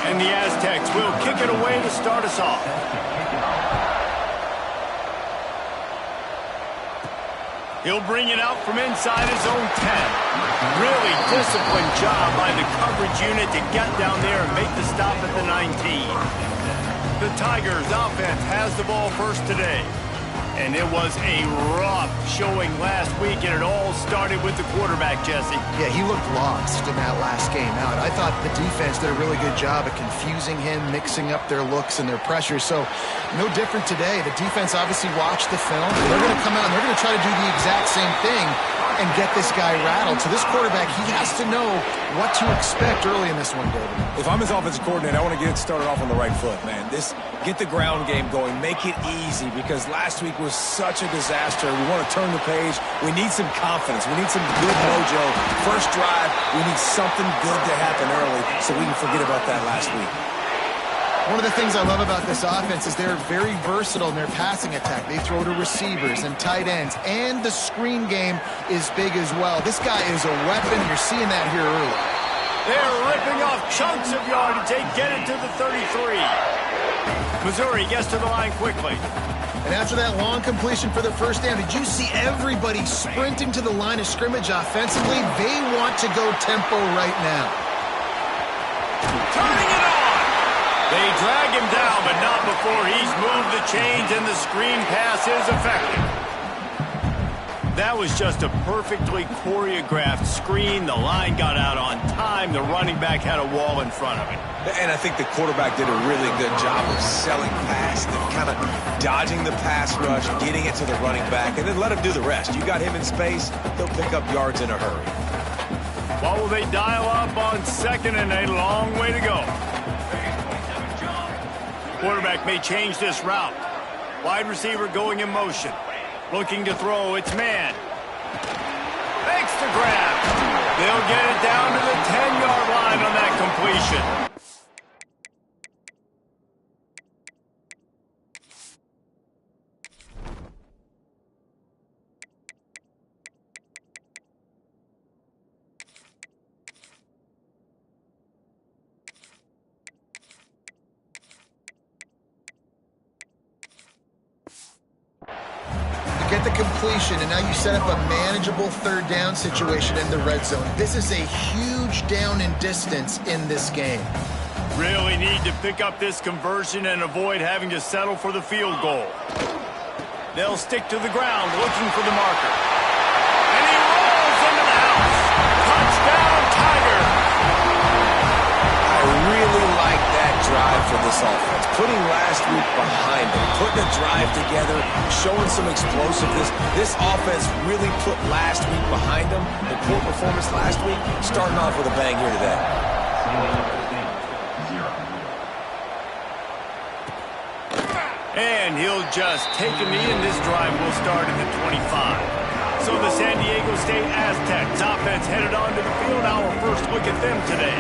And the Aztecs will kick it away to start us off. He'll bring it out from inside his own 10. Really disciplined job by the coverage unit to get down there and make the stop at the 19. The Tigers offense has the ball first today. And it was a rough showing last week, and it all started with the quarterback, Jesse. Yeah, he looked lost in that last game out. I thought the defense did a really good job of confusing him, mixing up their looks and their pressures. So no different today. The defense obviously watched the film. They're going to come out and they're going to try to do the exact same thing and get this guy rattled. So this quarterback, he has to know what to expect early in this one, David. If I'm his offensive coordinator, I want to get it started off on the right foot, man. Get the ground game going. Make it easy because last week was such a disaster. We want to turn the page. We need some confidence. We need some good mojo. First drive, we need something good to happen early so we can forget about that last week. One of the things I love about this offense is they're very versatile in their passing attack. They throw to receivers and tight ends, and the screen game is big as well. This guy is a weapon. You're seeing that here early. They're ripping off chunks of yardage. They get it to the 33. Missouri gets to the line quickly. And after that long completion for the first down, did you see everybody sprinting to the line of scrimmage offensively? They want to go tempo right now. Turning it on. They drag him down, but not before he's moved the chains and the screen pass is effective. That was just a perfectly choreographed screen. The line got out on time. The running back had a wall in front of it. And I think the quarterback did a really good job of selling past and kind of dodging the pass rush, getting it to the running back, and then let him do the rest. You got him in space, he'll pick up yards in a hurry. What will they dial up on second and a long way to go? Quarterback may change this route. Wide receiver going in motion. Looking to throw, it's man. Makes the grab. They'll get it down to the 10-yard line on that completion. Get the completion, and now you set up a manageable third down situation in the red zone. This is a huge down in distance in this game. Really need to pick up this conversion and avoid having to settle for the field goal. They'll stick to the ground looking for the marker. And he rolls into the house. Touchdown, Tigers! I really like that drive for this offense. Putting last week behind them, putting a drive together, showing some explosiveness. This offense really put last week behind them. The poor performance last week, starting off with a bang here today. And he'll just take a knee, and this drive will start at the 25. So the San Diego State Aztecs offense headed onto the field. Our first look at them today.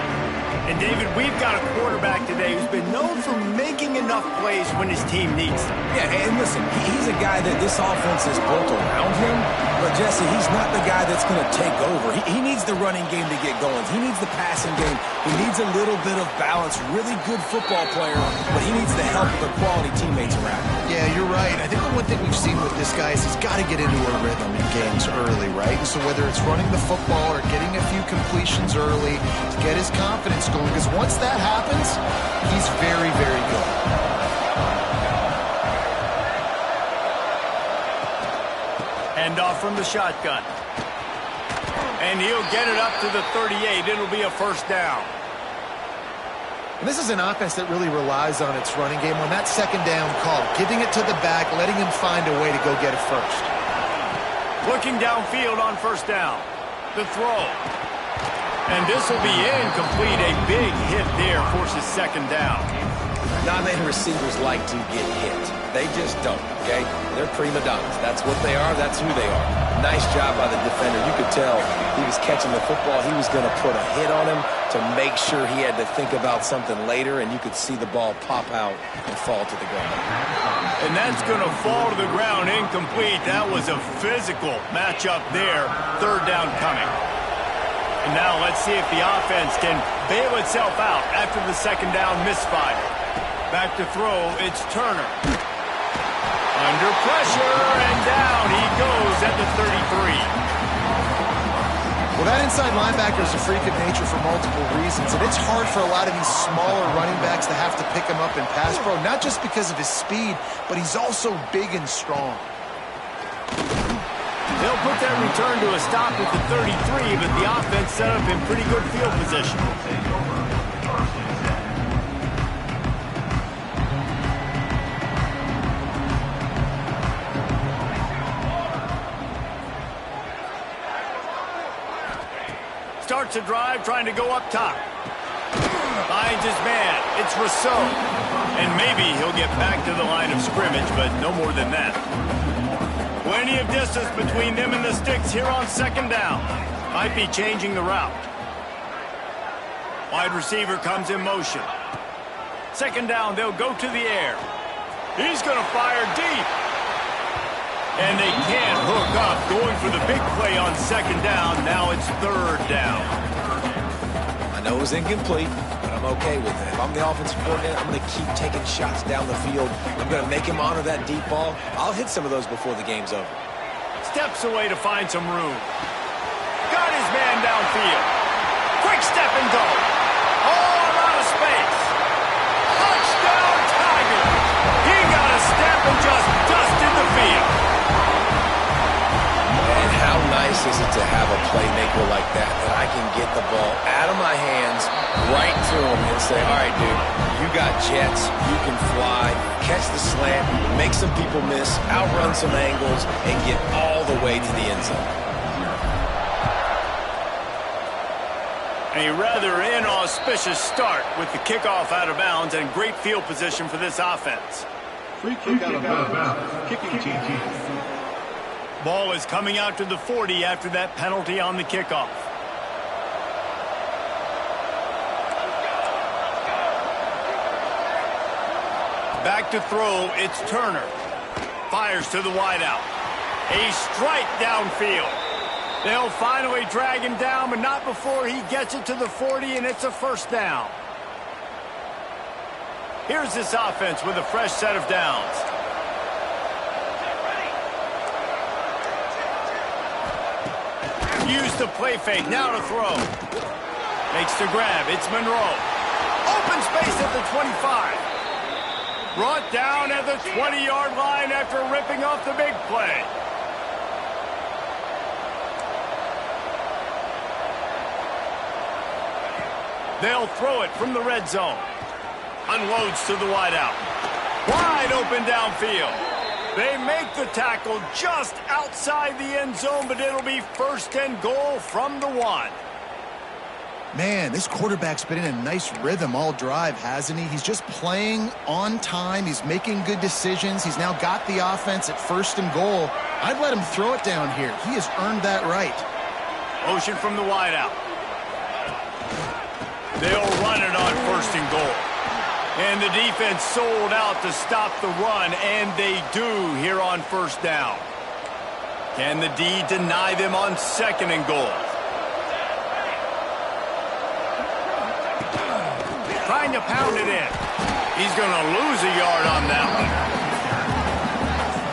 And, David, we've got a quarterback today who's been known for making enough plays when his team needs them. Yeah, and listen, he's a guy that this offense is built around him. But, Jesse, he's not the guy that's going to take over. He needs the running game to get going. He needs the passing game. He needs a little bit of balance. Really good football player, but he needs the help of the quality teammates around him. Yeah, you're right. I think the one thing we've seen with this guy is he's got to get into a rhythm in games early, right? And so whether it's running the football or getting a few completions early to get his confidence going, because once that happens, he's very, very good. Hand off from the shotgun. And he'll get it up to the 38. It'll be a first down. And this is an offense that really relies on its running game on that second down call, giving it to the back, letting him find a way to go get it first. Looking downfield on first down. The throw. And this will be incomplete. A big hit there forces second down. Non-man receivers like to get hit. They just don't, okay? They're prima donnas. That's what they are. That's who they are. Nice job by the defender. You could tell he was catching the football. He was going to put a hit on him to make sure he had to think about something later, and you could see the ball pop out and fall to the ground. And that's going to fall to the ground incomplete. That was a physical matchup there. Third down coming. And now let's see if the offense can bail itself out after the second down misfire. Back to throw, it's Turner. Under pressure, and down he goes at the 33. Well, that inside linebacker is a freak of nature for multiple reasons, and it's hard for a lot of these smaller running backs to have to pick him up in pass pro, not just because of his speed, but he's also big and strong. They'll put that return to a stop at the 33, but the offense set up in pretty good field position. Starts a drive trying to go up top. Finds his man. It's Rousseau. And maybe he'll get back to the line of scrimmage, but no more than that. Plenty of distance between them and the sticks here on second down. Might be changing the route. Wide receiver comes in motion. Second down, they'll go to the air. He's going to fire deep. And they can't hook up, going for the big play on second down. Now it's third down. I know it was incomplete, but I'm okay with it. If I'm the offensive coordinator, I'm going to keep taking shots down the field. I'm going to make him honor that deep ball. I'll hit some of those before the game's over. Steps away to find some room. Got his man downfield. Quick step and go. Oh, I'm out of space. Touchdown, Tigers. He got a step and just dusted the field. And how nice is it to have a playmaker like that I can get the ball out of my hands right to him and say, all right, dude, you got jets, you can fly, catch the slant, make some people miss, outrun some angles, and get all the way to the end zone. A rather inauspicious start with the kickoff out of bounds and great field position for this offense. Free kick out of bounds. Kicking team. Ball is coming out to the 40 after that penalty on the kickoff. Back to throw, it's Turner. Fires to the wideout. A strike downfield. They'll finally drag him down, but not before he gets it to the 40, and it's a first down. Here's this offense with a fresh set of downs. Use the play fake, now to throw. Makes the grab, it's Monroe. Open space at the 25. Brought down at the 20-yard line after ripping off the big play. They'll throw it from the red zone. Unloads to the wideout. Wide open downfield. They make the tackle just outside the end zone, but it'll be first and goal from the 1. Man, this quarterback's been in a nice rhythm all drive, hasn't he? He's just playing on time. He's making good decisions. He's now got the offense at first and goal. I'd let him throw it down here. He has earned that right. Motion from the wideout. They'll run it on first and goal. And the defense sold out to stop the run, and they do here on first down. Can the D deny them on second and goal? Trying to pound it in. He's going to lose a yard on that one.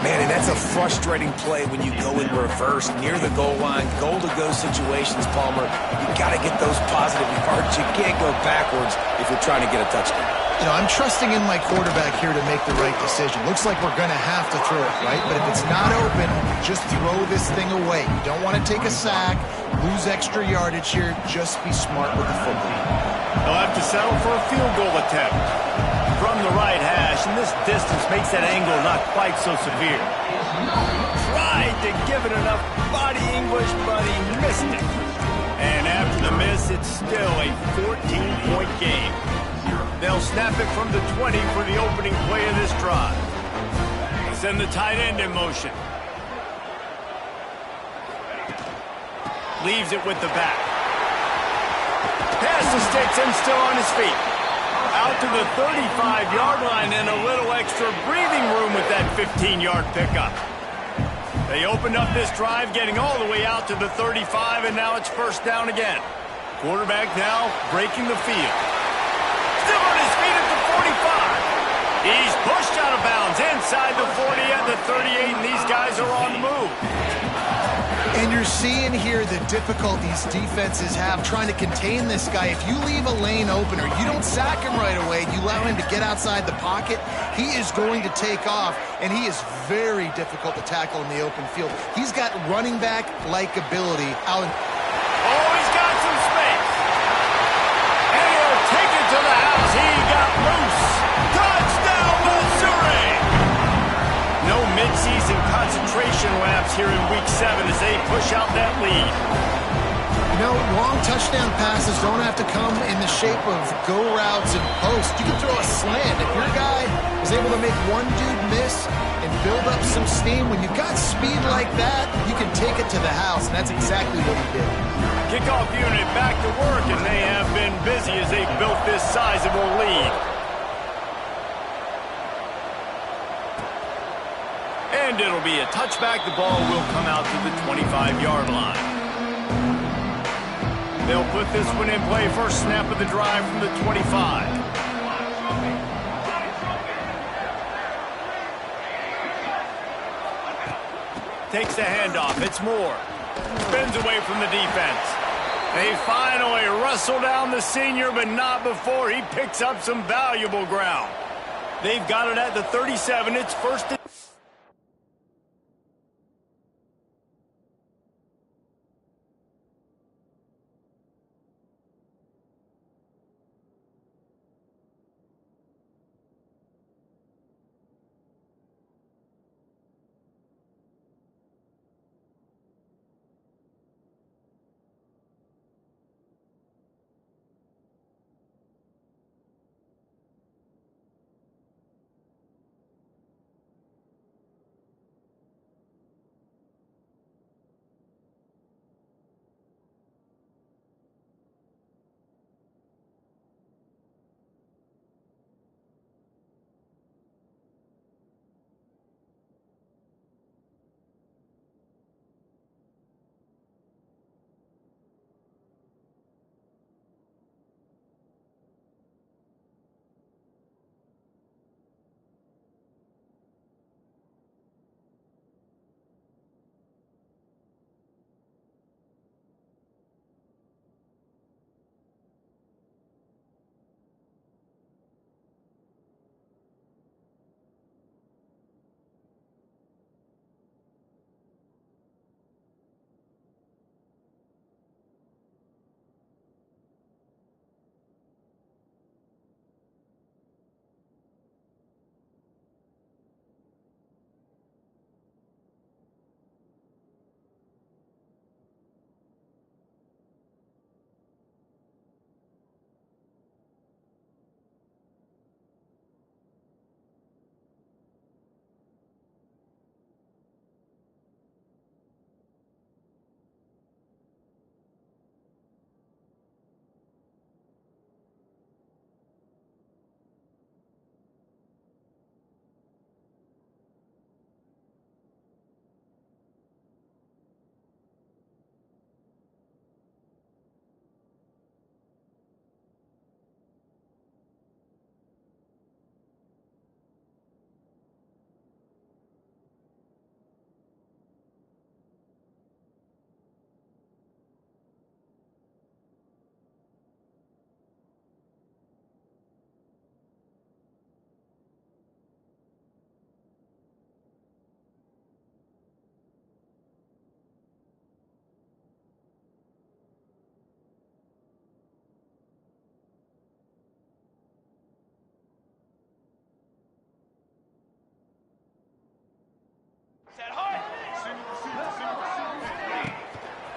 Man, and that's a frustrating play when you go in reverse near the goal line. Goal-to-go situations, Palmer. You got to get those positive yards. You can't go backwards if you're trying to get a touchdown. You know, I'm trusting in my quarterback here to make the right decision. Looks like we're going to have to throw it, right? But if it's not open, just throw this thing away. You don't want to take a sack, lose extra yardage here. Just be smart with the football. They'll have to settle for a field goal attempt from the right hash, and this distance makes that angle not quite so severe. Tried to give it enough body English, but he missed it. And after the miss, it's still a 14-point game. They'll snap it from the 20 for the opening play of this drive. Send the tight end in motion. Leaves it with the back. Pass the sticks and still on his feet. Out to the 35-yard line and a little extra breathing room with that 15-yard pickup. They opened up this drive, getting all the way out to the 35, and now it's first down again. Quarterback now breaking the field. Still on his feet at the 45. He's pushed out of bounds inside the 40 at the 38, and these guys are on the move. And you're seeing here the difficulties defenses have trying to contain this guy. If you leave a lane open or you don't sack him right away, you allow him to get outside the pocket, he is going to take off, and he is very difficult to tackle in the open field. He's got running back-like ability. Oh, he's got some space. And he'll take it to the house. He got loose. Touchdown, Missouri! No midseason concentration laps here in Week 7 as they push out that lead. You know, long touchdown passes don't have to come in the shape of go routes and posts. You can throw a slant. If your guy is able to make one dude miss and build up some steam, when you've got speed like that, you can take it to the house, and that's exactly what he did. Kickoff unit back to work, and they have been busy as they built this sizable lead. And it'll be a touchback. The ball will come out to the 25-yard line. They'll put this one in play. First snap of the drive from the 25. Takes the handoff. It's Moore. Spins away from the defense. They finally wrestle down the senior, but not before he picks up some valuable ground. They've got it at the 37. It's first and...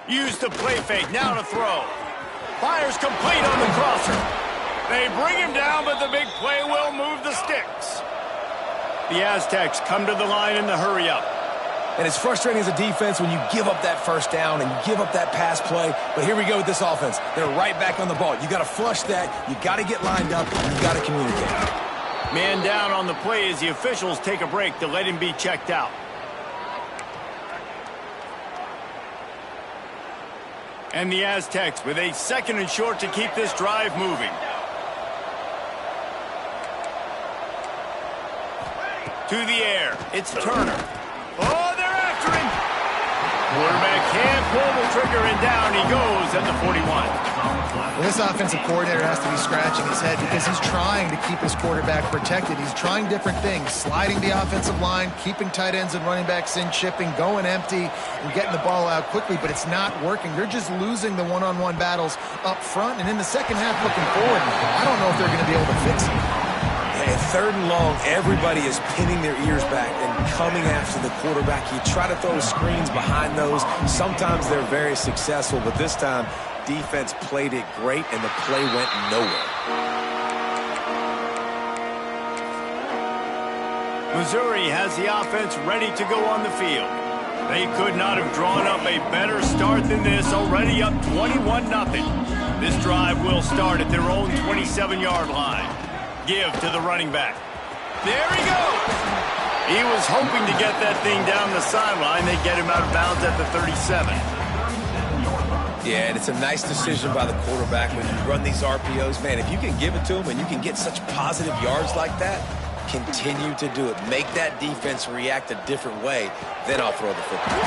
Use the play fake, now to throw. Fires complete on the crosser. They bring him down, but the big play will move the sticks. The Aztecs come to the line in the hurry-up. And it's frustrating as a defense when you give up that first down and you give up that pass play. But here we go with this offense. They're right back on the ball. You got to flush that. You got to get lined up. You got to communicate. Man down on the play as the officials take a break to let him be checked out. And the Aztecs with a 2nd and short to keep this drive moving. To the air. It's Turner. Oh, they're after him. Quarterback can't pull the trigger, and down he goes at the 41. Well, this offensive coordinator has to be scratching his head because he's trying to keep his quarterback protected. He's trying different things, sliding the offensive line, keeping tight ends and running backs in, chipping, going empty, and getting the ball out quickly, but it's not working. They're just losing the one-on-one battles up front, and in the second half looking forward, I don't know if they're going to be able to fix it. At 3rd and long, everybody is pinning their ears back and coming after the quarterback. You try to throw screens behind those. Sometimes they're very successful, but this time, defense played it great, and the play went nowhere. Missouri has the offense ready to go on the field. They could not have drawn up a better start than this, already up 21-0. This drive will start at their own 27-yard line. Give to the running back. There he goes. He was hoping to get that thing down the sideline. They get him out of bounds at the 37. Yeah, and it's a nice decision by the quarterback when you run these RPOs. Man, if you can give it to him and you can get such positive yards like that, continue to do it. Make that defense react a different way, then I'll throw the football.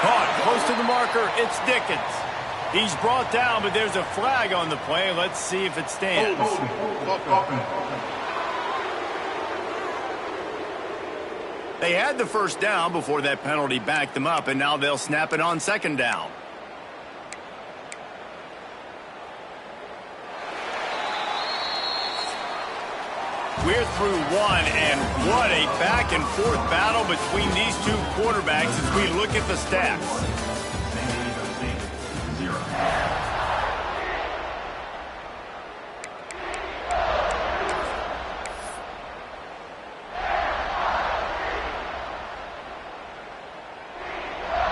Caught close to the marker. It's Dickens. He's brought down, but there's a flag on the play. Let's see if it stands. They had the first down before that penalty backed them up, and now they'll snap it on 2nd down. We're through one, and what a back-and-forth battle between these two quarterbacks as we look at the stats.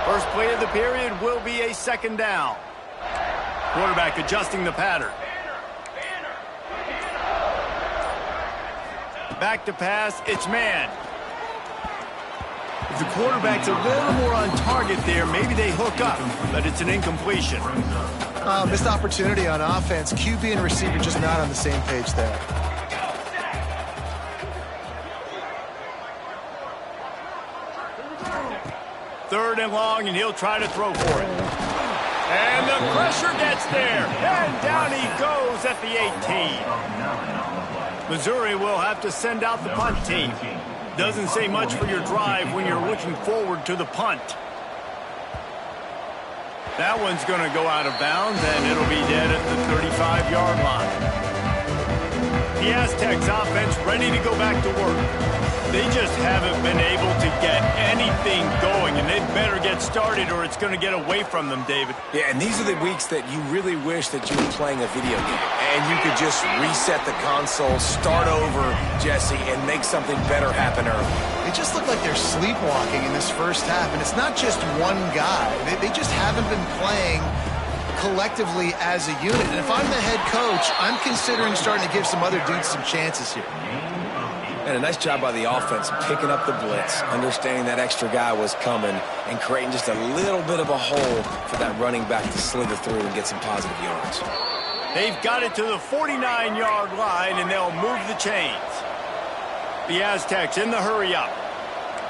First play of the period will be a 2nd down. Quarterback adjusting the pattern. Back to pass, it's man. If the quarterback's a little more on target there, maybe they hook up, but it's an incompletion. Missed opportunity on offense. QB and receiver just not on the same page there. Third and long, and he'll try to throw for it. And the pressure gets there, and down he goes at the 18. Missouri will have to send out the punt team. Doesn't say much for your drive when you're looking forward to the punt. That one's going to go out of bounds, and it'll be dead at the 35-yard line. The Aztecs offense ready to go back to work. They just haven't been able to get anything going, and they better get started or it's going to get away from them, David. Yeah, and these are the weeks that you really wish that you were playing a video game and you could just reset the console, start over, Jesse, and make something better happen early. They just look like they're sleepwalking in this first half, and it's not just one guy. They just haven't been playing collectively as a unit. And if I'm the head coach, I'm considering starting to give some other dudes some chances here. And a nice job by the offense picking up the blitz, understanding that extra guy was coming, and creating just a little bit of a hole for that running back to slither through and get some positive yards. They've got it to the 49-yard line, and they'll move the chains. The Aztecs in the hurry-up.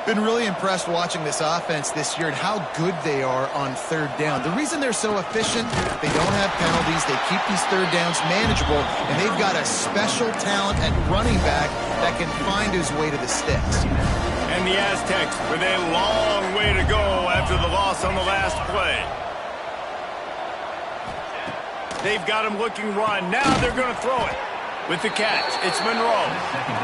Been really impressed watching this offense this year and how good they are on 3rd down. The reason they're so efficient, they don't have penalties, they keep these 3rd downs manageable, and they've got a special talent at running back that can find his way to the sticks. And the Aztecs with a long way to go after the loss on the last play. They've got him looking run. Now they're going to throw it. With the catch, it's Monroe.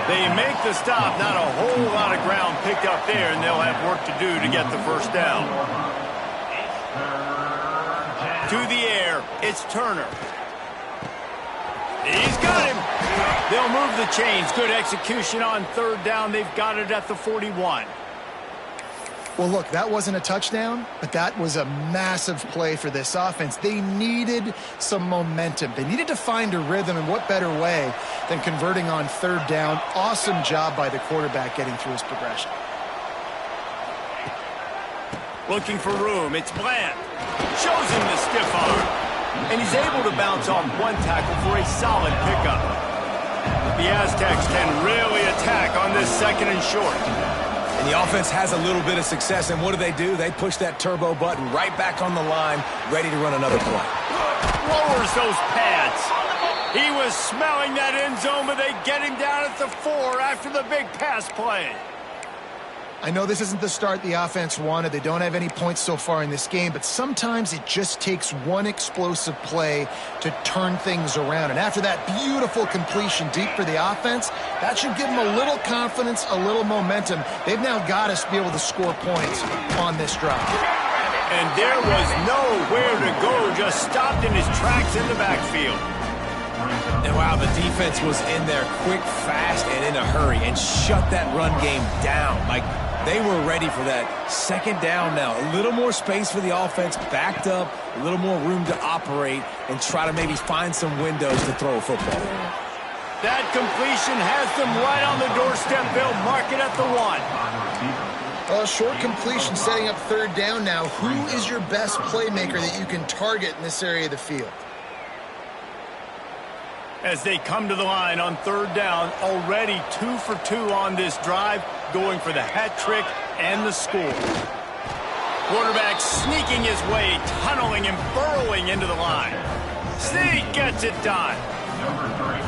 They make the stop. Not a whole lot of ground picked up there, and they'll have work to do to get the first down. To the air, it's Turner. He's got him. They'll move the chains. Good execution on 3rd down. They've got it at the 41. Well, look, that wasn't a touchdown, but that was a massive play for this offense. They needed some momentum. They needed to find a rhythm, and what better way than converting on 3rd down. Awesome job by the quarterback getting through his progression. Looking for room. It's Bland. Shows him the stiff arm. And he's able to bounce off one tackle for a solid pickup. The Aztecs can really attack on this 2nd and short. And the offense has a little bit of success, and what do? They push that turbo button right back on the line, ready to run another play. Lowers those pads. He was smelling that end zone, but they get him down at the 4 after the big pass play. I know this isn't the start the offense wanted. They don't have any points so far in this game, but sometimes it just takes one explosive play to turn things around. And after that beautiful completion deep for the offense, that should give them a little confidence, a little momentum. They've now got us to be able to score points on this drive. And there was nowhere to go, just stopped in his tracks in the backfield. And wow, the defense was in there quick, fast, and in a hurry and shut that run game down. Like, they were ready for that 2nd down now. A little more space for the offense, backed up, a little more room to operate and try to maybe find some windows to throw a football. That completion has them right on the doorstep. They'll mark it at the 1. A short completion setting up 3rd down now. Who is your best playmaker that you can target in this area of the field? As they come to the line on 3rd down, already 2 for 2 on this drive, going for the hat trick and the score. Quarterback sneaking his way, tunneling and burrowing into the line. Sneak gets it done.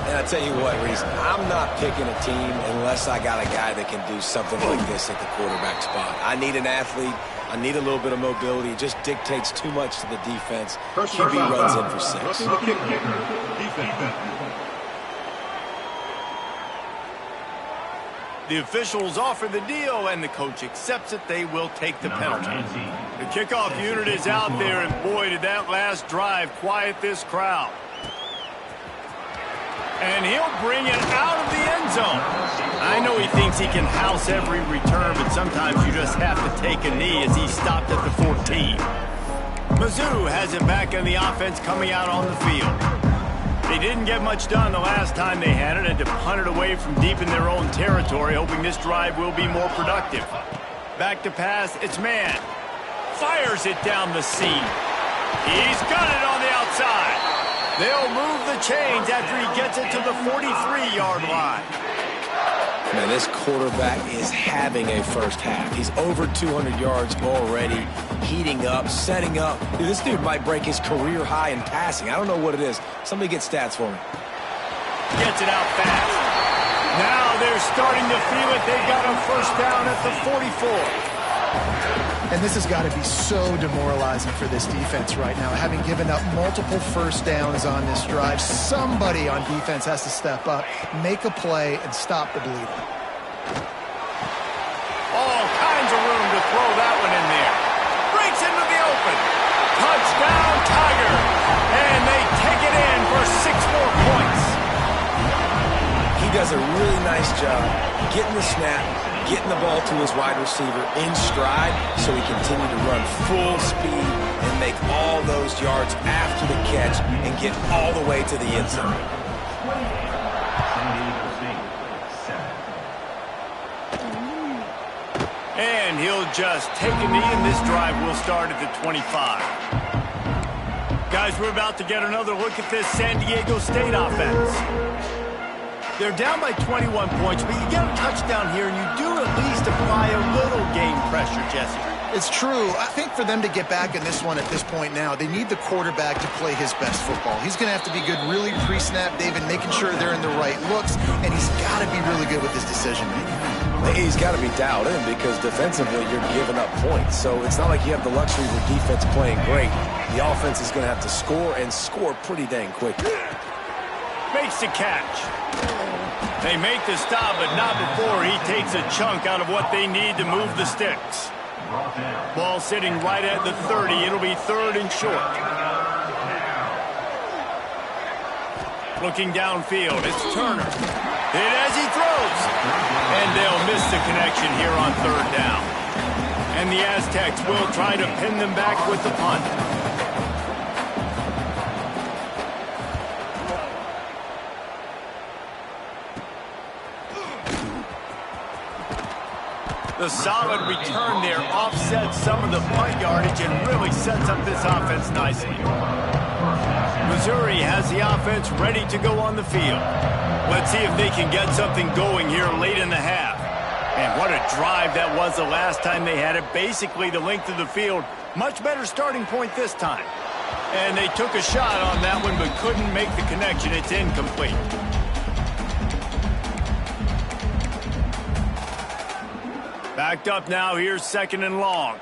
And I tell you what, Reese, I'm not picking a team unless I got a guy that can do something like this at the quarterback spot. I need an athlete. I need a little bit of mobility. It just dictates too much to the defense. QB runs in for 6. The officials offer the deal, and the coach accepts it. They will take the penalty. The kickoff unit is out there, and boy, did that last drive quiet this crowd. And he'll bring it out of the end zone. I know he thinks he can house every return, but sometimes you just have to take a knee as he stopped at the 14. Mizzou has it back on the offense coming out on the field. They didn't get much done the last time they had it, and to punt it away from deep in their own territory, hoping this drive will be more productive. Back to pass, it's man. Fires it down the seam. He's got it on the outside. They'll move the chains after he gets it to the 43-yard line. Man, this quarterback is having a first half. He's over 200 yards already, heating up, setting up. Dude, this dude might break his career high in passing. I don't know what it is. Somebody get stats for me. Gets it out fast. Now they're starting to feel it. They've got a first down at the 44. And this has got to be so demoralizing for this defense right now. Having given up multiple first downs on this drive, somebody on defense has to step up, make a play, and stop the bleeding. All kinds of room to throw that one in there. Breaks into the open. Touchdown, Tiger. And they take it in for 6 more points. He does a really nice job getting the snap, getting the ball to his wide receiver in stride so he continued to run full speed and make all those yards after the catch and get all the way to the end zone. And he'll just take a knee, and this drive will start at the 25. Guys, we're about to get another look at this San Diego State offense. They're down by 21 points, but you get a touchdown here, and you do at least apply a little game pressure, Jesse. It's true. I think for them to get back in this one at this point now, they need the quarterback to play his best football. He's going to have to be good really pre-snap, David, making sure they're in the right looks, and he's got to be really good with his decision-making. He's got to be dialed in because defensively you're giving up points. So it's not like you have the luxury of your defense playing great. The offense is going to have to score and score pretty dang quick. Makes the catch. They make the stop, but not before he takes a chunk out of what they need to move the sticks. Ball sitting right at the 30. It'll be 3rd and short. Looking downfield, it's Turner. Hit as he throws. And they'll miss the connection here on 3rd down. And the Aztecs will try to pin them back with the punt. The solid return there offsets some of the punt yardage and really sets up this offense nicely. Missouri has the offense ready to go on the field. Let's see if they can get something going here late in the half. And what a drive that was the last time they had it. Basically the length of the field. Much better starting point this time. And they took a shot on that one but couldn't make the connection. It's incomplete. Backed up now. Here's 2nd and long.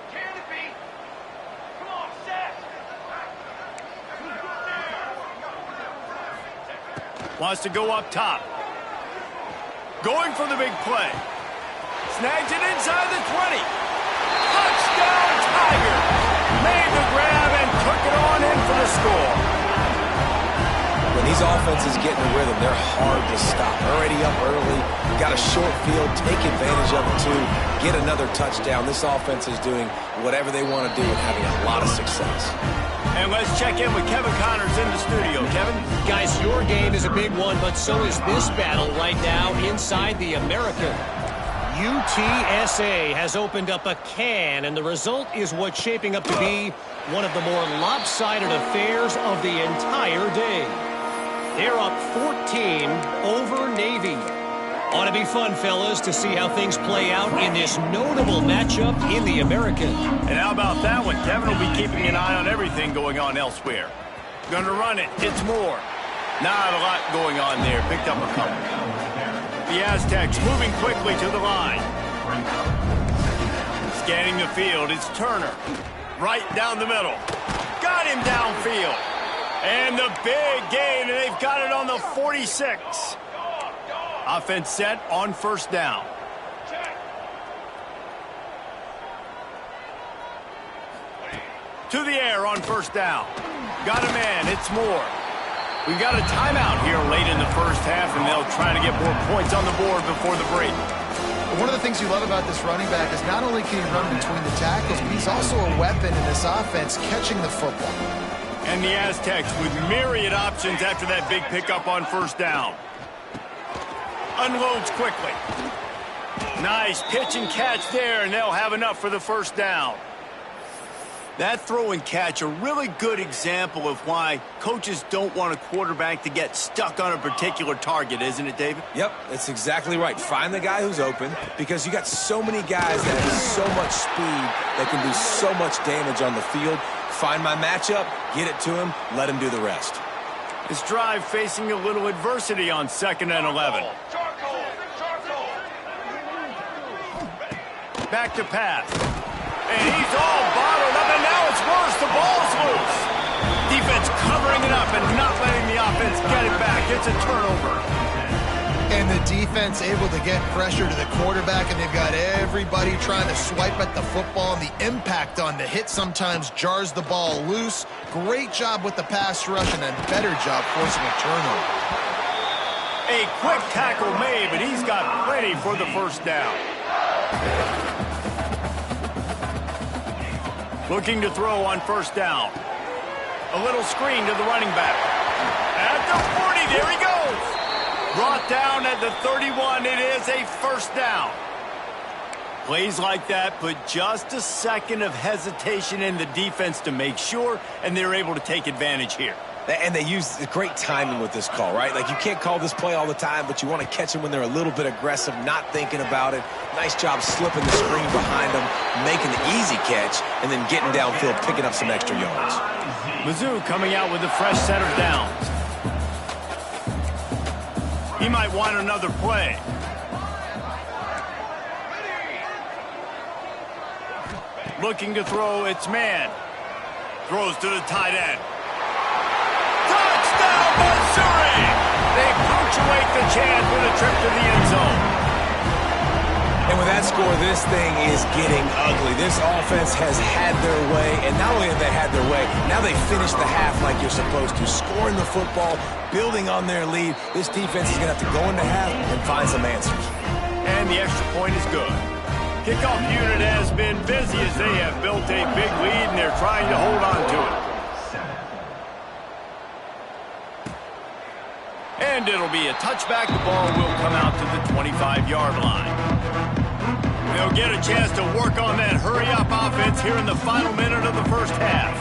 Wants to go up top. Going for the big play. Snags it inside the 20. Touchdown, Tiger. Made the grab and took it on in for the score. When these offenses get in a rhythm, they're hard to stop. Already up early. Got a short field. Take advantage of it, too. Get another touchdown. This offense is doing whatever they want to do and having a lot of success. And let's check in with Kevin Connors in the studio. Kevin? Guys, your game is a big one, but so is this battle right now inside the American. UTSA has opened up a can, and the result is what's shaping up to be one of the more lopsided affairs of the entire day. They're up 14 over Navy. Ought to be fun, fellas, to see how things play out in this notable matchup in the American. And how about that one? Kevin will be keeping an eye on everything going on elsewhere. Gonna run it. It's Moore. Not a lot going on there. Picked up a couple. The Aztecs moving quickly to the line. Scanning the field. It's Turner. Right down the middle. Got him downfield. And the big gain, and they've got it on the 46. Offense set on 1st down. To the air on 1st down. Got a man. It's Moore. We've got a timeout here late in the 1st half, and they'll try to get more points on the board before the break. One of the things you love about this running back is not only can he run between the tackles, but he's also a weapon in this offense catching the football. And the Aztecs with myriad options after that big pickup on 1st down. Unloads quickly. Nice pitch and catch there, and they'll have enough for the 1st down. That throw and catch, a really good example of why coaches don't want a quarterback to get stuck on a particular target, isn't it, David? Yep, that's exactly right. Find the guy who's open, because you got so many guys that have so much speed that can do so much damage on the field. Find my matchup, get it to him, let him do the rest. This drive facing a little adversity on 2nd and 11. Back to pass. And he's all bottled up, and now it's worse. The ball's loose. Defense covering it up and not letting the offense get it back. It's a turnover. And the defense able to get pressure to the quarterback, and they've got everybody trying to swipe at the football, and the impact on the hit sometimes jars the ball loose. Great job with the pass rush, and a better job forcing a turnover. A quick tackle made, but he's got plenty for the 1st down. Looking to throw on 1st down. A little screen to the running back. At the 40, there he goes. Brought down at the 31, it is a 1st down. Plays like that put just a second of hesitation in the defense to make sure, and they're able to take advantage here. And they use great timing with this call, right? Like, you can't call this play all the time, but you want to catch them when they're a little bit aggressive, not thinking about it. Nice job slipping the screen behind them, making the easy catch, and then getting downfield, picking up some extra yards. Mizzou coming out with a fresh set of downs. He might want another play. Looking to throw, it's man. Throws to the tight end. Touchdown, Missouri! They punctuate the chance with a trip to the end zone. And with that score, this thing is getting ugly. This offense has had their way, and not only have they had their way, now they finished the half like you're supposed to, scoring the football, building on their lead. This defense is going to have to go into half and find some answers. And the extra point is good. Kickoff unit has been busy as they have built a big lead, and they're trying to hold on to it. And it'll be a touchback. The ball will come out to the 25-yard line. They'll get a chance to work on that hurry-up offense here in the final minute of the first half.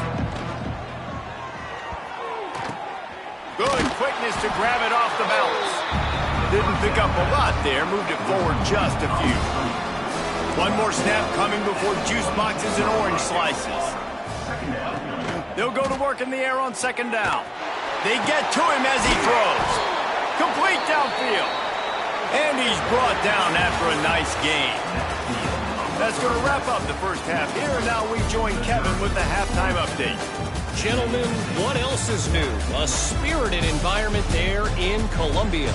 Good quickness to grab it off the bounce. Didn't pick up a lot there, moved it forward just a few. One more snap coming before juice boxes and orange slices. They'll go to work in the air on second down. They get to him as he throws. Complete downfield. And he's brought down after a nice gain. That's going to wrap up the first half here. And now we join Kevin with the halftime update. Gentlemen, what else is new? A spirited environment there in Columbia.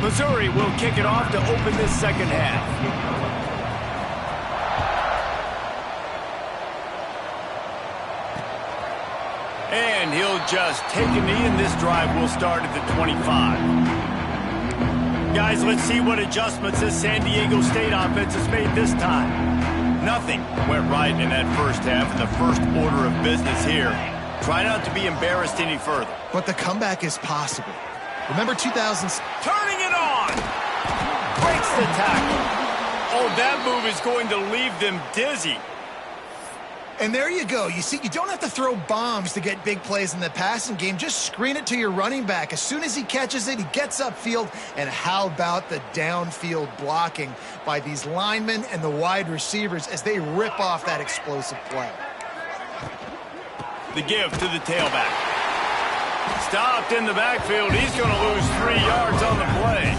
Missouri will kick it off to open this second half. And he'll just take a knee, and this drive will start at the 25. Guys, let's see what adjustments this San Diego State offense has made this time. Nothing went right in that first half, in the first order of business here. Try not to be embarrassed any further. But the comeback is possible. Remember 2000... Turning it on! Breaks the tackle. Oh, that move is going to leave them dizzy. And there you go. You see, you don't have to throw bombs to get big plays in the passing game. Just screen it to your running back. As soon as he catches it, he gets upfield. And how about the downfield blocking by these linemen and the wide receivers as they rip off that explosive play? The give to the tailback. Stopped in the backfield. He's going to lose 3 yards on the play.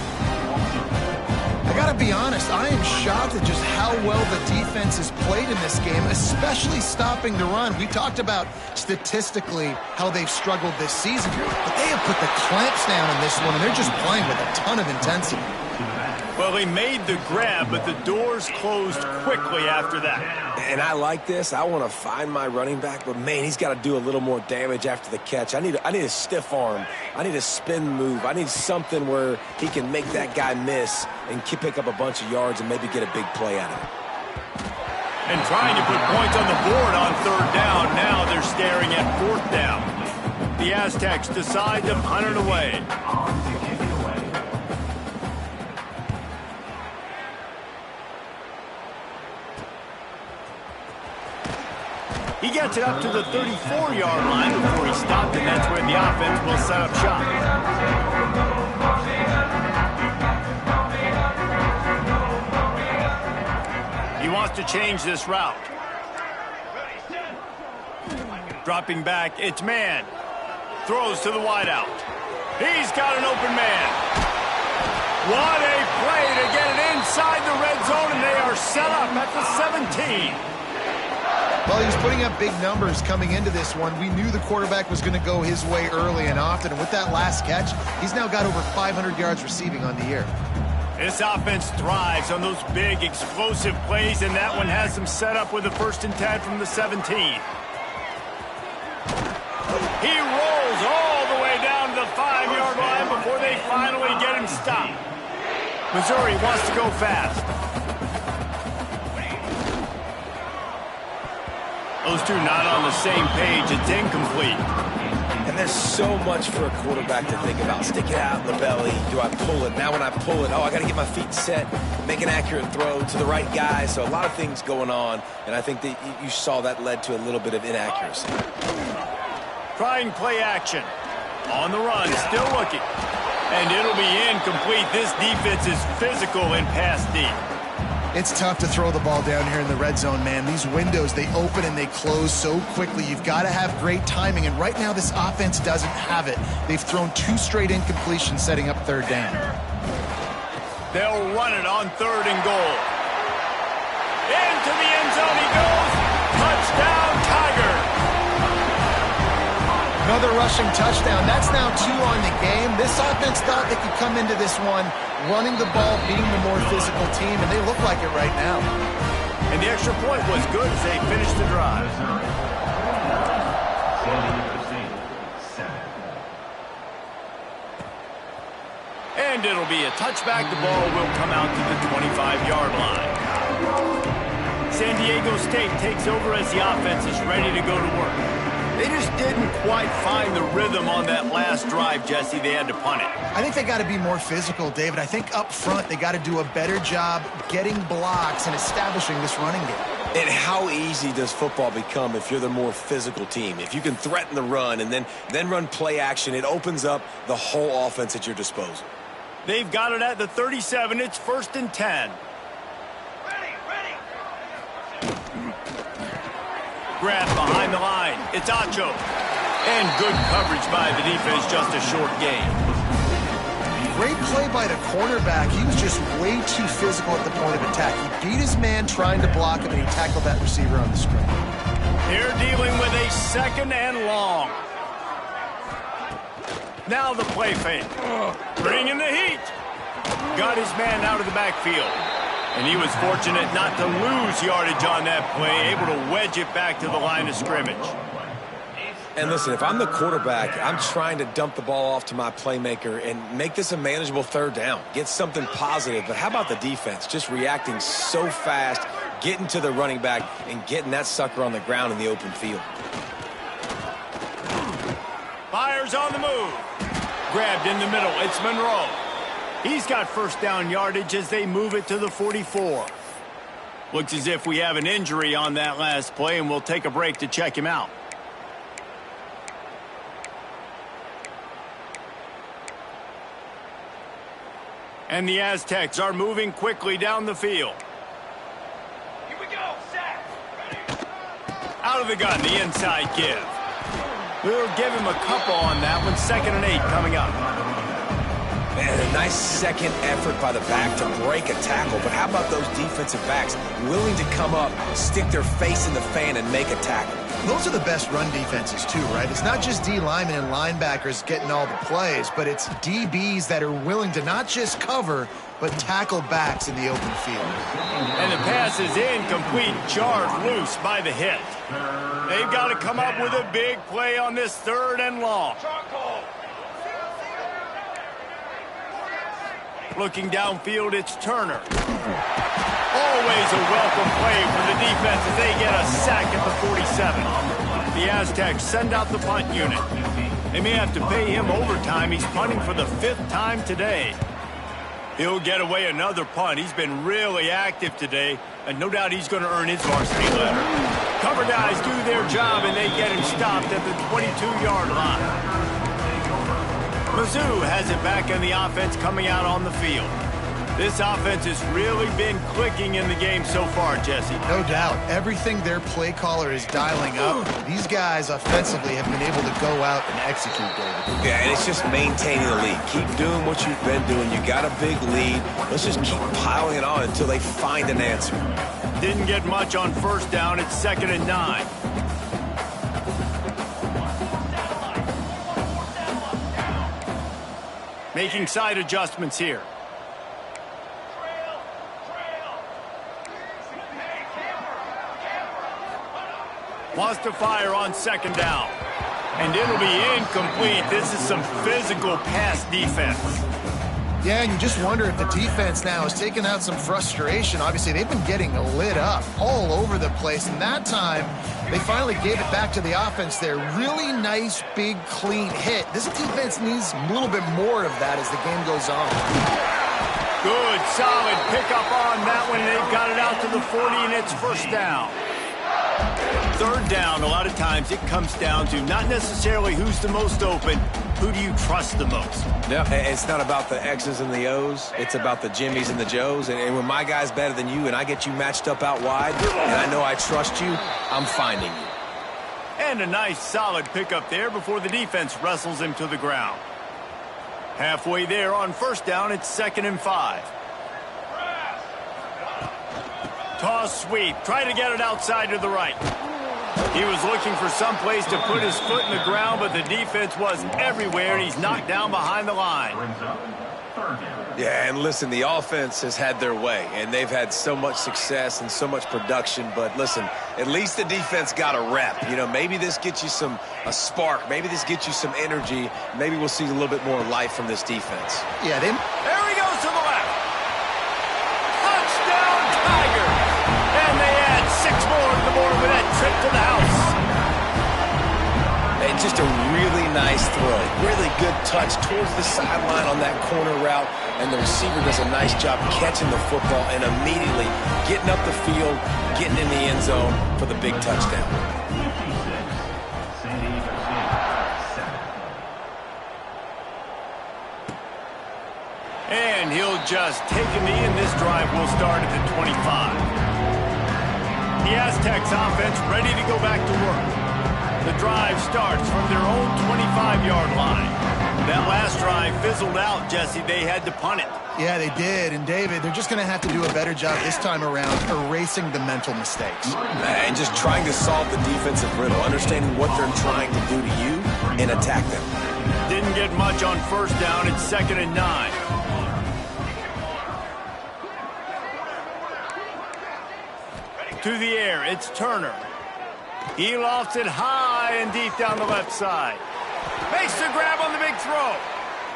I got to be honest, I am shocked at just how well the defense has played in this game, especially stopping the run. We talked about statistically how they've struggled this season, but they have put the clamps down in this one, and they're just playing with a ton of intensity. Well, he made the grab, but the doors closed quickly after that. And I like this. I want to find my running back, but, man, he's got to do a little more damage after the catch. I need a stiff arm. I need a spin move. I need something where he can make that guy miss and pick up a bunch of yards and maybe get a big play out of it. And trying to put points on the board on third down. Now they're staring at fourth down. The Aztecs decide to punt it away. He gets it up to the 34-yard line before he stopped, and that's where the offense will set up shop. He wants to change this route. Dropping back, it's man. Throws to the wideout. He's got an open man. What a play to get it inside the red zone, and they are set up at the 17. Well, he was putting up big numbers coming into this one. We knew the quarterback was going to go his way early and often. And with that last catch, he's now got over 500 yards receiving on the year. This offense thrives on those big, explosive plays, and that one has them set up with a 1st and 10 from the 17. He rolls all the way down to the 5-yard line before they finally get him stopped. Missouri wants to go fast. Those two not on the same page. It's incomplete. And there's so much for a quarterback to think about. Stick it out in the belly. Do I pull it? Now when I pull it, I got to get my feet set, make an accurate throw to the right guy. So a lot of things going on, and I think that you saw that led to a little bit of inaccuracy. Trying play action. On the run, still looking. And it'll be incomplete. This defense is physical and pass deep. It's tough to throw the ball down here in the red zone, man. These windows, they open and they close so quickly. You've got to have great timing, and right now this offense doesn't have it. They've thrown 2 straight incompletions setting up third down. They'll run it on 3rd and goal. Into the end zone he goes. Touchdown, Tiger. Another rushing touchdown. That's now 2 on the game. This offense thought they could come into this one running the ball, being the more physical team, and they look like it right now. And the extra point was good as they finished the drive. And it'll be a touchback. The ball will come out to the 25-yard line. San Diego State takes over as the offense is ready to go to work. They just didn't quite find the rhythm on that last drive, Jesse. They had to punt it. I think they got to be more physical, David. I think up front they got to do a better job getting blocks and establishing this running game. And how easy does football become if you're the more physical team? If you can threaten the run and then run play action, it opens up the whole offense at your disposal. They've got it at the 37. It's 1st and 10. Grab behind the line. It's Acho. And good coverage by the defense, just a short gain. Great play by the cornerback. He was just way too physical at the point of attack. He beat his man trying to block him, and he tackled that receiver on the screen. They're dealing with a 2nd and long. Now the play fake. Bringing the heat. Got his man out of the backfield. And he was fortunate not to lose yardage on that play, able to wedge it back to the line of scrimmage. And listen, if I'm the quarterback, I'm trying to dump the ball off to my playmaker and make this a manageable 3rd down. Get something positive. But how about the defense? Just reacting so fast, getting to the running back, and getting that sucker on the ground in the open field. Fires on the move. Grabbed in the middle. It's Monroe. He's got 1st down yardage as they move it to the 44. Looks as if we have an injury on that last play, and we'll take a break to check him out. And the Aztecs are moving quickly down the field. Here we go, sack. Out of the gun, the inside give. We'll give him a couple on that one. 2nd and 8 coming up. And a nice second effort by the back to break a tackle. But how about those defensive backs willing to come up, stick their face in the fan, and make a tackle? Those are the best run defenses, too, right? It's not just D linemen and linebackers getting all the plays, but it's DBs that are willing to not just cover, but tackle backs in the open field. And the pass is incomplete, jarred loose by the hit. They've got to come up with a big play on this 3rd and long. Looking downfield, it's Turner. Always a welcome play for the defense as they get a sack at the 47. The Aztecs send out the punt unit. They may have to pay him overtime. He's punting for the 5th time today. He'll get away another punt. He's been really active today, and no doubt he's going to earn his varsity letter. Cover guys do their job, and they get him stopped at the 22-yard line. Mizzou has it back in the offense coming out on the field. This offense has really been clicking in the game so far, Jesse. No doubt. Everything their play caller is dialing up, these guys offensively have been able to go out and execute, David. Yeah, and it's just maintaining the lead. Keep doing what you've been doing. You got a big lead. Let's just keep piling it on until they find an answer. Didn't get much on 1st down. It's 2nd and 9. Making side adjustments here. Wants to fire on 2nd down. And it'll be incomplete. This is some physical pass defense. Yeah, and you just wonder if the defense now is taking out some frustration. Obviously, they've been getting lit up all over the place. And that time, they finally gave it back to the offense there. Really nice, big, clean hit. This defense needs a little bit more of that as the game goes on. Good, solid pickup on that one. They've got it out to the 40, and it's 1st down. 3rd down, a lot of times it comes down to not necessarily who's the most open, who do you trust the most? Yeah, it's not about the X's and the O's. It's about the Jimmys and the Joes. And when my guy's better than you and I get you matched up out wide, and I know I trust you, I'm finding you. And a nice solid pickup there before the defense wrestles him to the ground. Halfway there on first down, it's 2nd and 5. Toss sweep. Try to get it outside to the right. He was looking for some place to put his foot in the ground, but the defense was everywhere, and he's knocked down behind the line. Yeah, and listen, the offense has had their way, and they've had so much success and so much production. But listen, at least the defense got a rep. You know, maybe this gets you a spark. Maybe this gets you some energy. Maybe we'll see a little bit more life from this defense. Yeah, there he goes to the left. Touchdown, Tigers! And they add 6 more to the board with that trip to the house. And just a really nice throw. Really good touch towards the sideline on that corner route. And the receiver does a nice job catching the football and immediately getting up the field, getting in the end zone for the big touchdown. And he'll just take a knee, and this drive will start at the 25. The Aztecs offense ready to go back to work. The drive starts from their own 25-yard line. That last drive fizzled out, Jesse. They had to punt it. Yeah, they did. And, David, they're just going to have to do a better job this time around erasing the mental mistakes. And just trying to solve the defensive riddle, understanding what they're trying to do to you and attack them. Didn't get much on first down. It's 2nd and 9. To the air, it's Turner. He lofts it high and deep down the left side. Makes the grab on the big throw.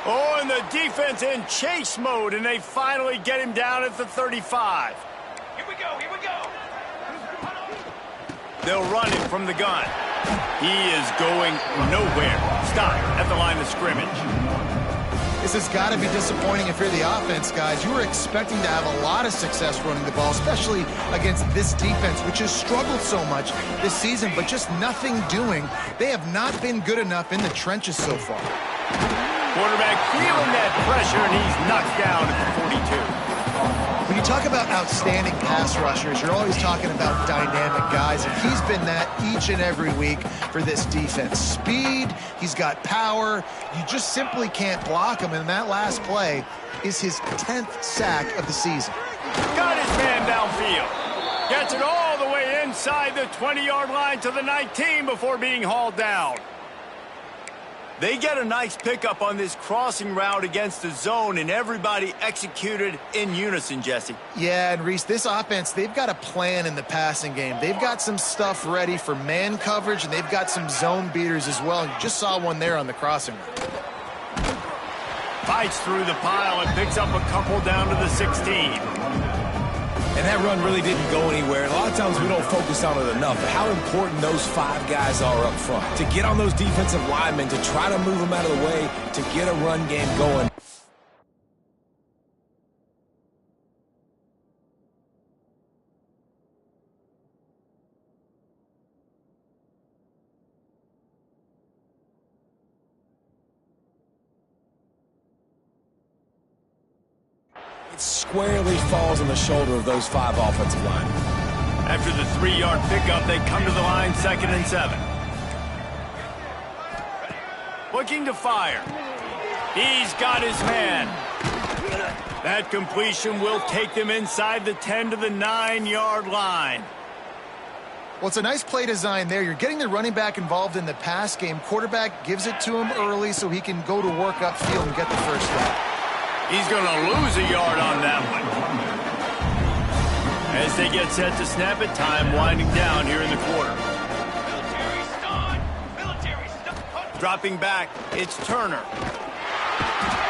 Oh, and the defense in chase mode, and they finally get him down at the 35. Here we go, here we go. They'll run him from the gun. He is going nowhere. Stop at the line of scrimmage. This has got to be disappointing if you're the offense, guys. You were expecting to have a lot of success running the ball, especially against this defense, which has struggled so much this season, but just nothing doing. They have not been good enough in the trenches so far. Quarterback feeling that pressure, and he's knocked down at the 42. When you talk about outstanding pass rushers, you're always talking about dynamic guys, and he's been that each and every week for this defense. Speed, he's got power. You just simply can't block him, and that last play is his 10th sack of the season. Got his man downfield. Gets it all the way inside the 20-yard line to the 19 before being hauled down. They get a nice pickup on this crossing route against the zone, and everybody executed in unison, Jesse. Yeah, and Reese, this offense, they've got a plan in the passing game. They've got some stuff ready for man coverage, and they've got some zone beaters as well. You just saw one there on the crossing route. Fights through the pile and picks up a couple down to the 16. And that run really didn't go anywhere. And a lot of times we don't focus on it enough. But how important those 5 guys are up front. To get on those defensive linemen, to try to move them out of the way, to get a run game going. It squarely falls on the shoulder of those 5 offensive linemen. After the 3-yard pickup, they come to the line, 2nd and 7. Looking to fire. He's got his man. That completion will take them inside the 10 to the 9-yard line. Well, it's a nice play design there. You're getting the running back involved in the pass game. Quarterback gives it to him early so he can go to work upfield and get the first down. He's going to lose a yard on that one. As they get set to snap it, time winding down here in the quarter. Military stun! Military stun! Dropping back, it's Turner.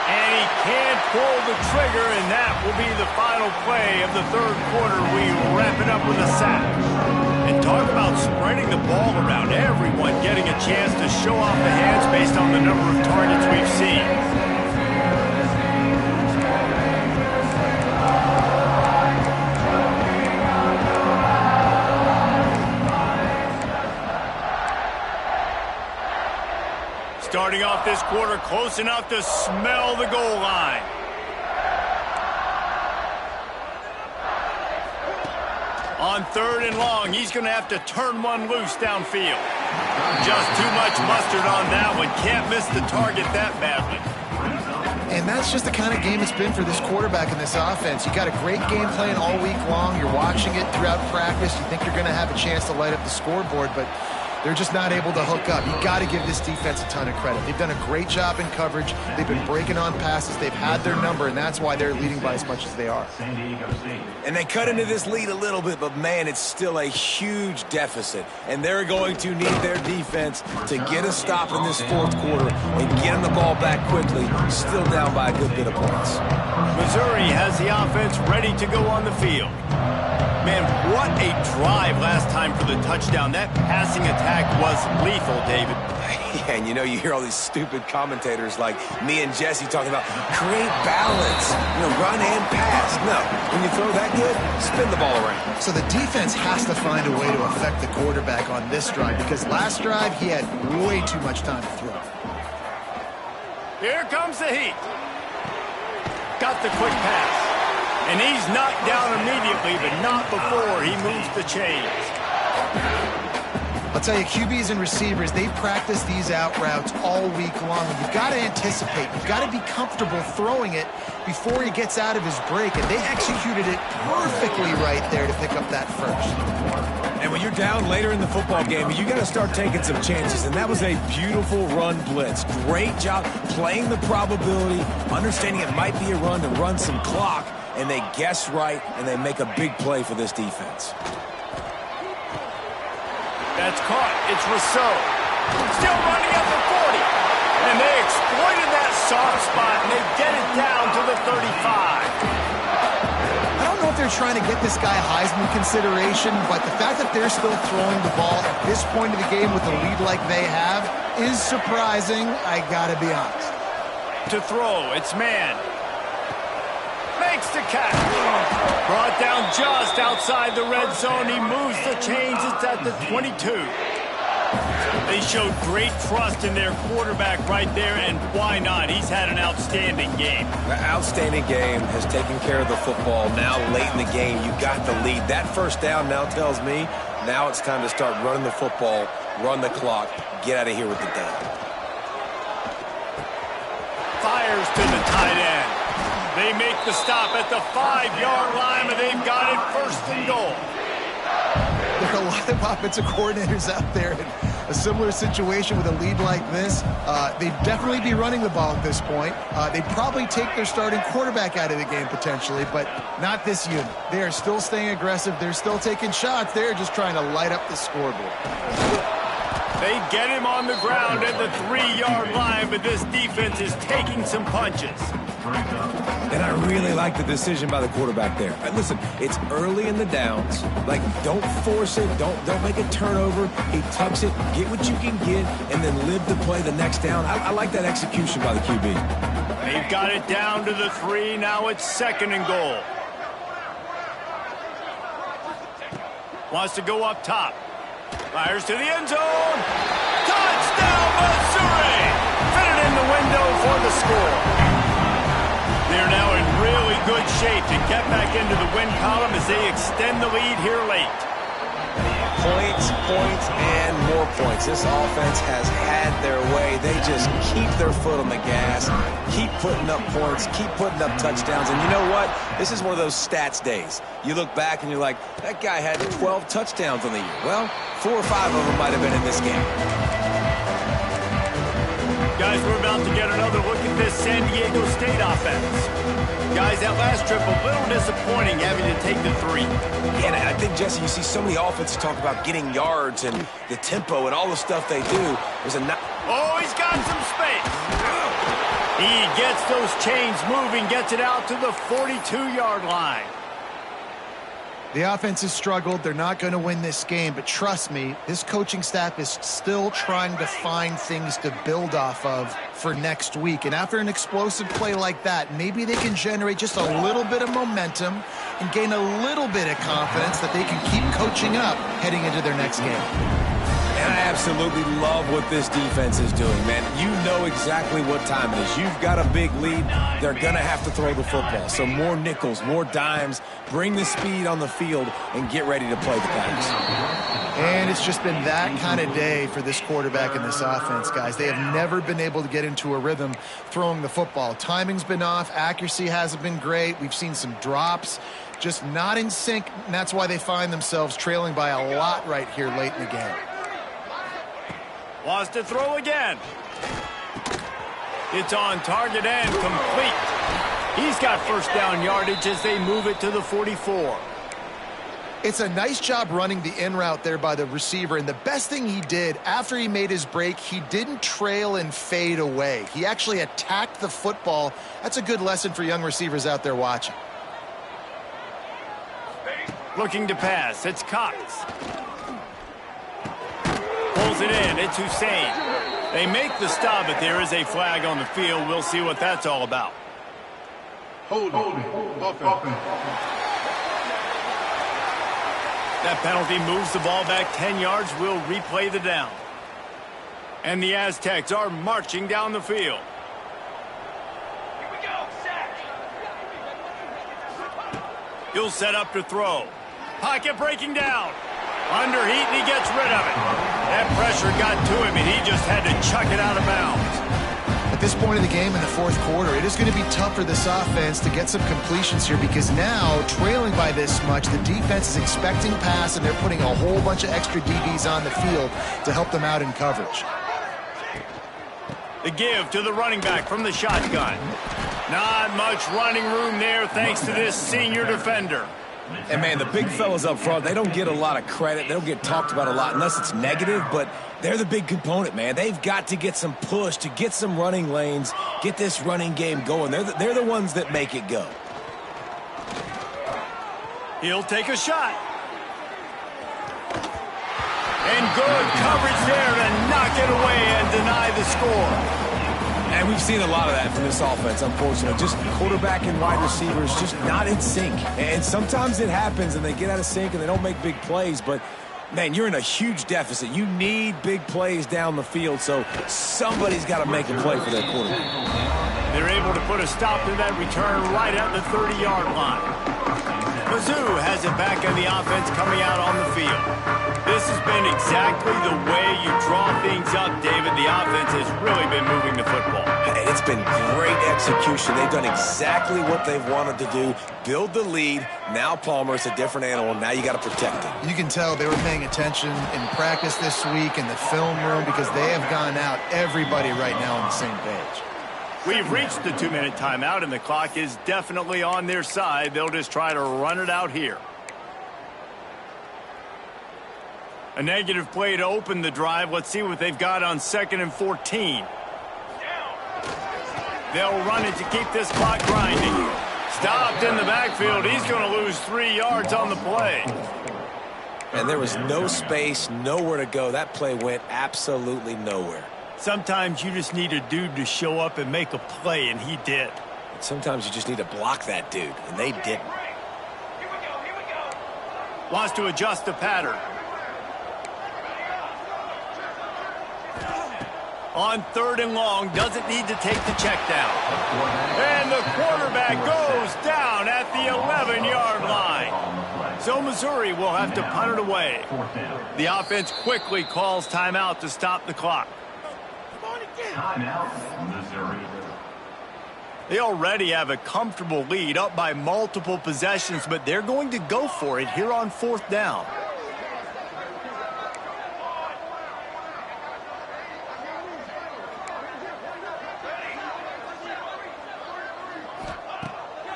And he can't pull the trigger, and that will be the final play of the 3rd quarter. We wrap it up with a sack. And talk about spreading the ball around. Everyone getting a chance to show off the hands based on the number of targets we've seen. Starting Starting off this quarter close enough to smell the goal line. On 3rd and long, he's going to have to turn one loose downfield. Just too much mustard on that one. Can't miss the target that badly. And that's just the kind of game it's been for this quarterback in this offense. You got a great game plan all week long. You're watching it throughout practice. You think you're going to have a chance to light up the scoreboard, but they're just not able to hook up. You got to give this defense a ton of credit. They've done a great job in coverage. They've been breaking on passes. They've had their number, and that's why they're leading by as much as they are. And they cut into this lead a little bit, but, man, it's still a huge deficit. And they're going to need their defense to get a stop in this 4th quarter and get them the ball back quickly, still down by a good bit of points. Missouri has the offense ready to go on the field. Man, what a drive last time for the touchdown. That passing attack was lethal, David. Yeah, and you hear all these stupid commentators like me and Jesse talking about create balance, run and pass. No, when you throw that good, spin the ball around. So the defense has to find a way to affect the quarterback on this drive because last drive he had way too much time to throw. Here comes the heat. Got the quick pass. And he's knocked down immediately, but not before he moves the chains. I'll tell you, QBs and receivers, they practice these out routes all week long. And you've got to anticipate. You've got to be comfortable throwing it before he gets out of his break. And they executed it perfectly right there to pick up that first. And when you're down later in the football game, you got to start taking some chances. And that was a beautiful run blitz. Great job playing the probability, understanding it might be a run to run some clock. And they guess right, and they make a big play for this defense. That's caught. It's Rousseau. Still running at the 40. And they exploited that soft spot, and they get it down to the 35. I don't know if they're trying to get this guy Heisman consideration, but the fact that they're still throwing the ball at this point of the game with a lead like they have is surprising, I gotta be honest. To throw, it's man. Makes the catch. Brought down just outside the red zone. He moves the chains. It's at the 22. They showed great trust in their quarterback right there, and why not? He's had an outstanding game. The outstanding game has taken care of the football. Now late in the game, you got the lead. That first down now tells me now it's time to start running the football, run the clock, get out of here with the down. Fires to the tight end. They make the stop at the 5-yard line, and they've got it 1st and goal. There are a lot of offensive coordinators out there in a similar situation with a lead like this. They'd definitely be running the ball at this point. They'd probably take their starting quarterback out of the game potentially, but not this unit. They are still staying aggressive. They're still taking shots. They're just trying to light up the scoreboard. They get him on the ground at the 3-yard line, but this defense is taking some punches. And I really like the decision by the quarterback there. Listen, it's early in the downs. Don't force it. Don't make a turnover. He tucks it, get what you can get, and then live to play the next down. I like that execution by the QB. They've got it down to the 3. Now it's 2nd and goal. Wants to go up top. Fires to the end zone. Touchdown, Missouri! Fitted in the window for the score. They're now in really good shape to get back into the win column as they extend the lead here late. Points, and more points. This offense has had their way. They just keep their foot on the gas, keep putting up points, keep putting up touchdowns. And you know what? This is one of those stats days. You look back and you're like, that guy had 12 touchdowns on the year. Well, 4 or 5 of them might have been in this game. Guys, we're about to get another look at this San Diego State offense. Guys, that last trip, a little disappointing having to take the 3. Yeah, and I think, Jesse, you see so many offenses talk about getting yards and the tempo and all the stuff they do. Oh, he's got some space. He gets those chains moving, gets it out to the 42-yard line. The offense has struggled. They're not going to win this game, but trust me, this coaching staff is still trying to find things to build off of for next week. And after an explosive play like that, maybe they can generate just a little bit of momentum and gain a little bit of confidence that they can keep coaching up heading into their next game. And I absolutely love what this defense is doing, man. You know exactly what time it is. You've got a big lead. They're going to have to throw the football. So more nickels, more dimes, bring the speed on the field, and get ready to play the pass. And it's just been that kind of day for this quarterback and this offense, guys. They have never been able to get into a rhythm throwing the football. Timing's been off. Accuracy hasn't been great. We've seen some drops. Just not in sync, and that's why they find themselves trailing by a lot right here late in the game. Wants to throw again. It's on target and complete. He's got first down yardage as they move it to the 44. It's a nice job running the in route there by the receiver, and the best thing he did after he made his break, he didn't trail and fade away. He actually attacked the football. That's a good lesson for young receivers out there watching. Looking to pass. It's Cox. Pulls it in. It's Hussein. They make the stop, but there is a flag on the field. We'll see what that's all about. Holding. Offense. That penalty moves the ball back 10 yards. We'll replay the down. And the Aztecs are marching down the field. Here we go, sack. He'll set up to throw. Pocket breaking down. Under heat, and he gets rid of it. That pressure got to him, and he just had to chuck it out of bounds. At this point of the game in the fourth quarter, it is going to be tough for this offense to get some completions here because now, trailing by this much, the defense is expecting pass, and they're putting a whole bunch of extra DBs on the field to help them out in coverage. The give to the running back from the shotgun. Not much running room there thanks to this senior defender. And, man, the big fellas up front, they don't get a lot of credit. They don't get talked about a lot unless it's negative, but they're the big component, man. They've got to get some push to get some running lanes, get this running game going. They're the ones that make it go. He'll take a shot. And good coverage there to knock it away and deny the score. And we've seen a lot of that from this offense, unfortunately. Just quarterback and wide receivers just not in sync. And sometimes it happens and they get out of sync and they don't make big plays. But, man, you're in a huge deficit. You need big plays down the field, so somebody's got to make a play for their quarterback. They're able to put a stop to that return right at the 30-yard line. Mizzou has it back on the offense coming out on the field. This has been exactly the way you draw things up, David. The offense has really been moving the football. And it's been great execution. They've done exactly what they've wanted to do. Build the lead. Now Palmer's a different animal. Now you got to protect him. You can tell they were paying attention in practice this week in the film room because they have gone out, everybody right now on the same page. We've reached the 2-minute timeout, and the clock is definitely on their side. They'll just try to run it out here. A negative play to open the drive. Let's see what they've got on 2nd and 14. They'll run it to keep this clock grinding. Stopped in the backfield. He's going to lose 3 yards on the play. And there was no space, nowhere to go. That play went absolutely nowhere. Sometimes you just need a dude to show up and make a play, and he did. Sometimes you just need to block that dude, and they didn't. Here we go. Wants to adjust the pattern. On 3rd and long, doesn't need to take the check down. And the quarterback goes down at the 11-yard line. So Missouri will have to punt it away. The offense quickly calls timeout to stop the clock. Timeout, Missouri. They already have a comfortable lead up by multiple possessions, but they're going to go for it here on 4th down.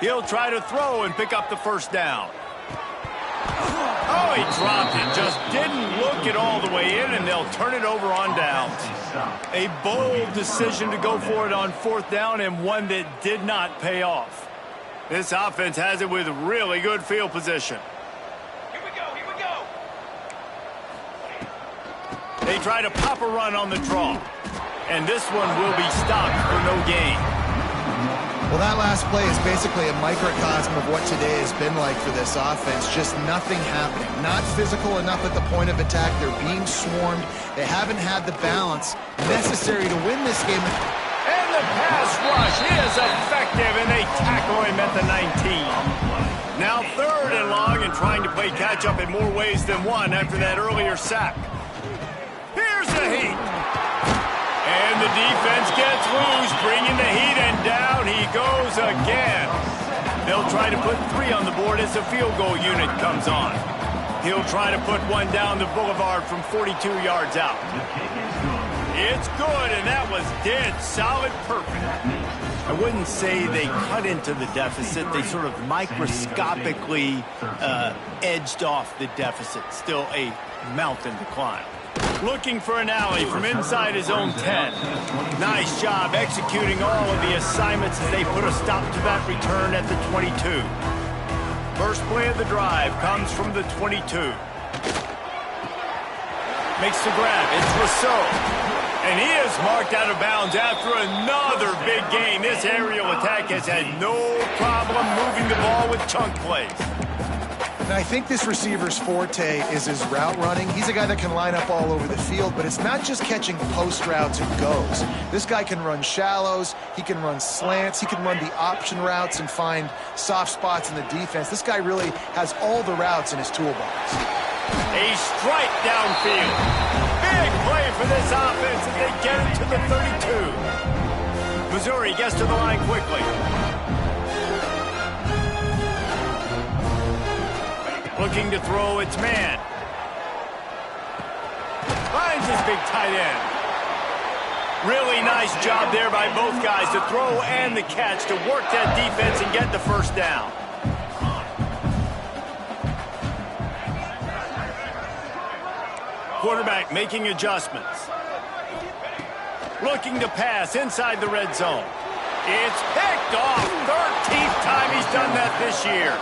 He'll try to throw and pick up the first down. Oh, he dropped it. Just didn't look it all the way in, and they'll turn it over on downs. A bold decision to go for it on 4th down, and one that did not pay off. This offense has it with really good field position. Here we go. They try to pop a run on the draw. And this one will be stopped for no gain. Well, that last play is basically a microcosm of what today has been like for this offense. Just nothing happening. Not physical enough at the point of attack. They're being swarmed. They haven't had the balance necessary to win this game. And the pass rush is effective, and they tackle him at the 19. Now 3rd and long, and trying to play catch-up in more ways than one after that earlier sack. Here's the heat. And the defense gets loose, bringing the heat, and down he goes again. They'll try to put 3 on the board as the field goal unit comes on. He'll try to put one down the boulevard from 42 yards out. It's good, and that was dead solid perfect. I wouldn't say they cut into the deficit. They sort of microscopically edged off the deficit. Still a mountain to climb. Looking for an alley from inside his own 10. Nice job executing all of the assignments as they put a stop to that return at the 22. First play of the drive comes from the 22. Makes the grab. It's Rousseau. And he is marked out of bounds after another big gain. This aerial attack has had no problem moving the ball with chunk plays. And I think this receiver's forte is his route running. He's a guy that can line up all over the field, but it's not just catching post routes and goes. This guy can run shallows, he can run slants, he can run the option routes and find soft spots in the defense. This guy really has all the routes in his toolbox. A strike downfield. Big play for this offense as they get it to the 32. Missouri gets to the line quickly. Looking to throw, it's man. Finds his big tight end. Really nice job there by both guys to throw and the catch to work that defense and get the first down. Quarterback making adjustments. Looking to pass inside the red zone. It's picked off. 13th time he's done that this year.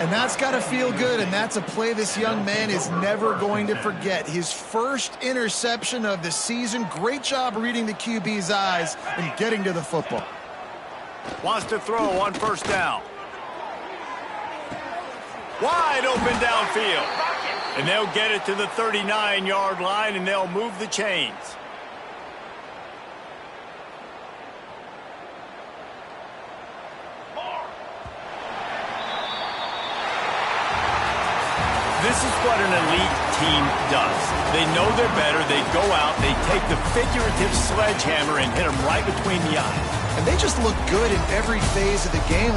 And that's got to feel good, and that's a play this young man is never going to forget. His first interception of the season. Great job reading the QB's eyes and getting to the football. Wants to throw on first down. Wide open downfield. And they'll get it to the 39-yard line, and they'll move the chains. This is what an elite team does. They know they're better. They go out, they take the figurative sledgehammer and hit them right between the eyes. And they just look good in every phase of the game.